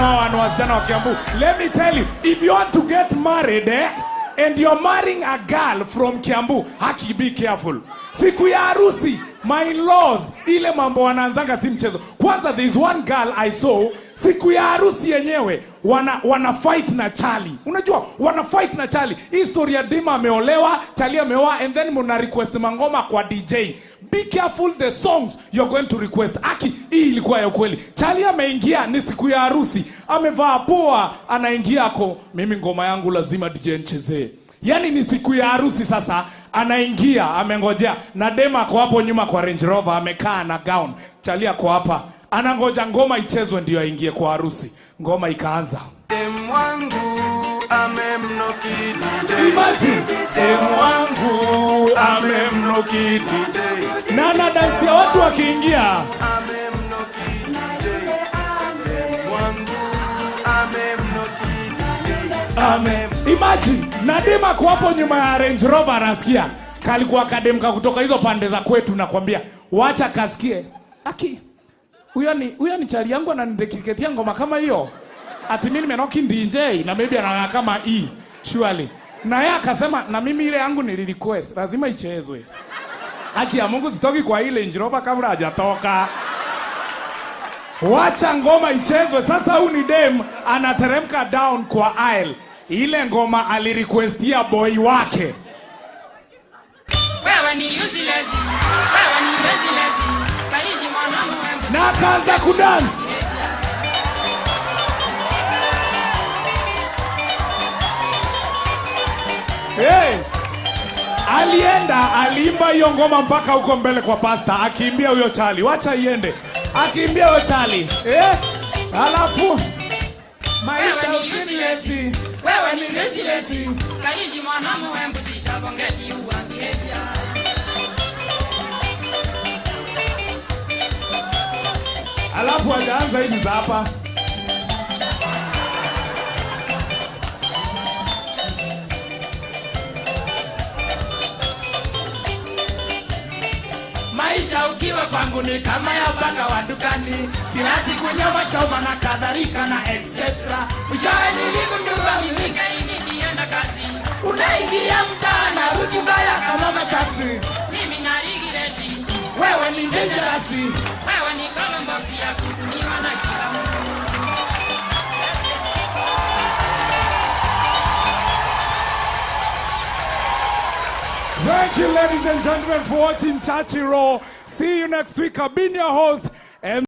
hawa wasichana wa Kiambu. Let me tell you, if you want to get married, and you're marrying a girl from Kiambu, haki, be careful. Siku ya harusi, my in-laws, ile mambo wanaanzanga si mchezo. Kwanza, there is one girl I saw, siku ya harusi yenyewe, wana fight na Charlie. Unajua, wana fight na Charlie. Hii story ya Dima ameolewa, Charlie ameoa, and then muna request mangoma kwa DJ. Be careful the songs you're going to request. Aki, hii ilikuwa ya ukweli. Charlie ameingia, ni siku ya harusi, amevaa poa, anaingia ako, mimi ngoma yangu lazima DJ nchezee. Yani ni siku ya harusi sasa, anaingia, amengojea, na Dema ako hapo nyuma kwa Range Rover, amekaa na gown. Charlie ako hapa, anangoja ngoma ichezwe ndio aingie kwa harusi. Ngoma ikaanza. Mwangu amemnoki DJ. Imagine, mwangu amemnoki DJ. Na dance ya watu wakiingia. Amemnoki DJ. Mwangu amemnoki DJ. Imagine, Nadema kwa hapo nyuma ya Range Rover anasikia. Kalikuwa kademka kutoka hizo pande za kwetu, nakwambia. Wacha kasikie. Aki, huyo ni Charlie yangu ananidekiketia ngoma kama hiyo. Ati mimi nimenoki DJ na maybe anakaa kama hii. Surely. Na yeye akasema na mimi ile yangu ni request, lazima ichezwe. Aki ya Mungu sitoki kwa ile Range Rover kabla hajatoka. Wacha ngoma ichezwe. Sasa huyu ni dem anateremka down kwa aisle. Ile ngoma alirequestia boy wake. Wewe ni useless. Wewe ni useless. Kaishi mwanangu. Na akaanza kudance. Hey! Aliimba hiyo ngoma mpaka huko mbele kwa pasta, akiimbia huyo Charlie. Wacha iende. Akiimbia huyo Charlie. Alafu maisha usinilezi. Wewe ni useless. Kaishi mwanangu embu sitabongeti uambia. Alafu hajaanza hivi za hapa. Maisha ukiwa kwangu ni kama ya banga wa dukani. Kila siku nyama choma na kadhalika na etc. Mwishowe niligundua mimi kaini nienda kazi. Unaingia mtaani rudi mbaya kama matatu. Mimi na regret. Wewe ni dangerous. Wewe ni kama mbozi ya kutumiwa na kila mtu. Thank you, ladies and gentlemen, for watching Chachi Raw. See you next week. I've been your host,